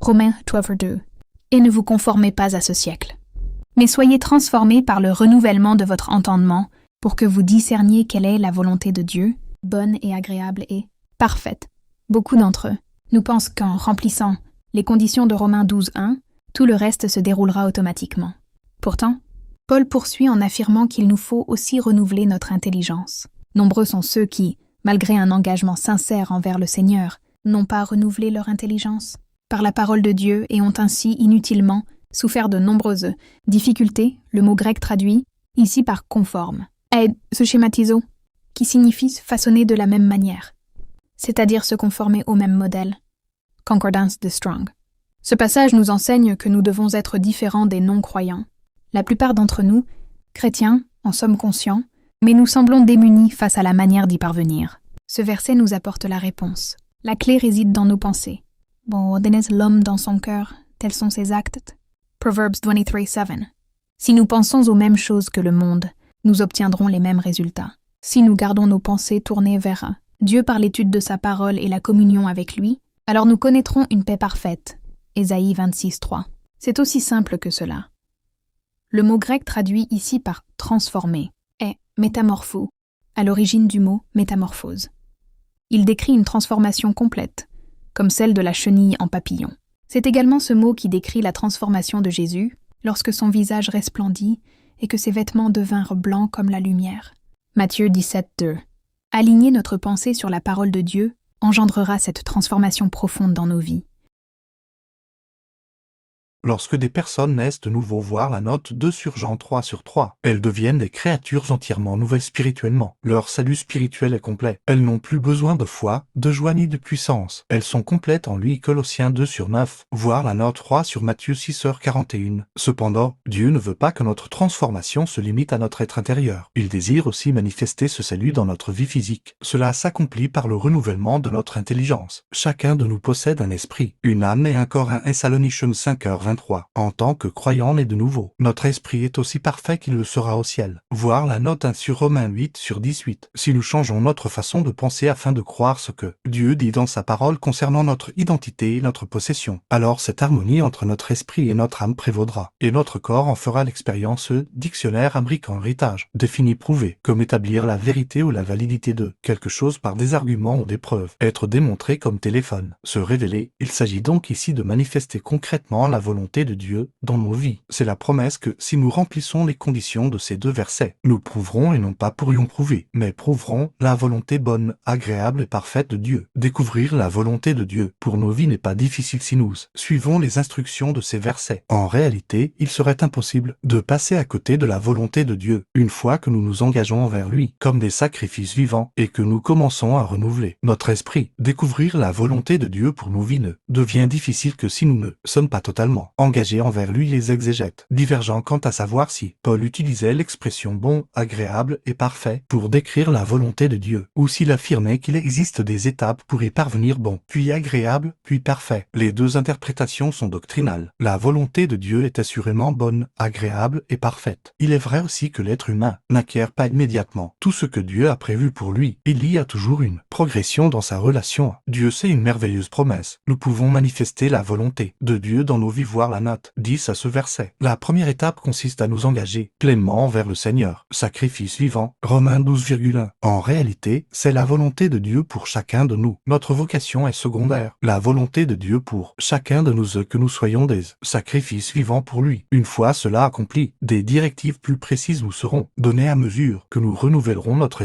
Romains 12:2. Et ne vous conformez pas à ce siècle, mais soyez transformés par le renouvellement de votre entendement pour que vous discerniez quelle est la volonté de Dieu, bonne et agréable et parfaite. Beaucoup d'entre eux nous pensent qu'en remplissant les conditions de Romains 12:1, tout le reste se déroulera automatiquement. Pourtant, Paul poursuit en affirmant qu'il nous faut aussi renouveler notre intelligence. Nombreux sont ceux qui, malgré un engagement sincère envers le Seigneur, n'ont pas renouvelé leur intelligence par la parole de Dieu et ont ainsi inutilement souffert de nombreuses difficultés, le mot grec traduit ici par conforme, est ce schématiso, qui signifie façonner de la même manière, c'est-à-dire se conformer au même modèle. Concordance de Strong. Ce passage nous enseigne que nous devons être différents des non-croyants. La plupart d'entre nous, chrétiens, en sommes conscients, mais nous semblons démunis face à la manière d'y parvenir. Ce verset nous apporte la réponse. La clé réside dans nos pensées. Bon, ordonnez l'homme dans son cœur, tels sont ses actes. Proverbs 23:7. Si nous pensons aux mêmes choses que le monde, nous obtiendrons les mêmes résultats. Si nous gardons nos pensées tournées vers Dieu par l'étude de sa parole et la communion avec lui, alors nous connaîtrons une paix parfaite. Ésaïe 26:3. C'est aussi simple que cela. Le mot grec traduit ici par « transformer » est « métamorpho », à l'origine du mot « métamorphose ». Il décrit une transformation complète, comme celle de la chenille en papillon. C'est également ce mot qui décrit la transformation de Jésus lorsque son visage resplendit et que ses vêtements devinrent blancs comme la lumière. Matthieu 17:2. Aligner notre pensée sur la parole de Dieu engendrera cette transformation profonde dans nos vies. Lorsque des personnes naissent de nouveau, voir la note 2 sur Jean 3/3, elles deviennent des créatures entièrement nouvelles spirituellement. Leur salut spirituel est complet. Elles n'ont plus besoin de foi, de joie ni de puissance. Elles sont complètes en lui. Colossiens 2/9, voir la note 3 sur Matthieu 6:41. Cependant, Dieu ne veut pas que notre transformation se limite à notre être intérieur. Il désire aussi manifester ce salut dans notre vie physique. Cela s'accomplit par le renouvellement de notre intelligence. Chacun de nous possède un esprit, une âme et un corps. 1 Thessaloniciens 5:23. En tant que croyant né de nouveau, notre esprit est aussi parfait qu'il le sera au ciel. Voir la note 1 sur Romains 8/18. Si nous changeons notre façon de penser afin de croire ce que Dieu dit dans sa parole concernant notre identité et notre possession, alors cette harmonie entre notre esprit et notre âme prévaudra, et notre corps en fera l'expérience. Dictionnaire Ambrican Héritage. Défini prouver, comme établir la vérité ou la validité de quelque chose par des arguments ou des preuves. Être démontré comme téléphone. Se révéler. Il s'agit donc ici de manifester concrètement la volonté de Dieu dans nos vies. C'est la promesse que, si nous remplissons les conditions de ces deux versets, nous prouverons et non pas pourrions prouver, mais prouverons la volonté bonne, agréable et parfaite de Dieu. Découvrir la volonté de Dieu pour nos vies n'est pas difficile si nous suivons les instructions de ces versets. En réalité, il serait impossible de passer à côté de la volonté de Dieu une fois que nous nous engageons envers lui comme des sacrifices vivants et que nous commençons à renouveler notre esprit. Découvrir la volonté de Dieu pour nos vies ne devient difficile que si nous ne sommes pas totalement engagés envers lui. Les exégètes divergent quant à savoir si Paul utilisait l'expression bon, agréable et parfait pour décrire la volonté de Dieu, ou s'il affirmait qu'il existe des étapes pour y parvenir, bon, puis agréable, puis parfait. Les deux interprétations sont doctrinales. La volonté de Dieu est assurément bonne, agréable et parfaite. Il est vrai aussi que l'être humain n'acquiert pas immédiatement tout ce que Dieu a prévu pour lui. Il y a toujours une progression dans sa relation. Dieu sait une merveilleuse promesse. Nous pouvons manifester la volonté de Dieu dans nos vies. Voir la note 10 à ce verset. La première étape consiste à nous engager pleinement envers le Seigneur. Sacrifice vivant. Romains 12,1. En réalité, c'est la volonté de Dieu pour chacun de nous. Notre vocation est secondaire. La volonté de Dieu pour chacun de nous est que nous soyons des sacrifices vivants pour lui. Une fois cela accompli, des directives plus précises nous seront données à mesure que nous renouvellerons notre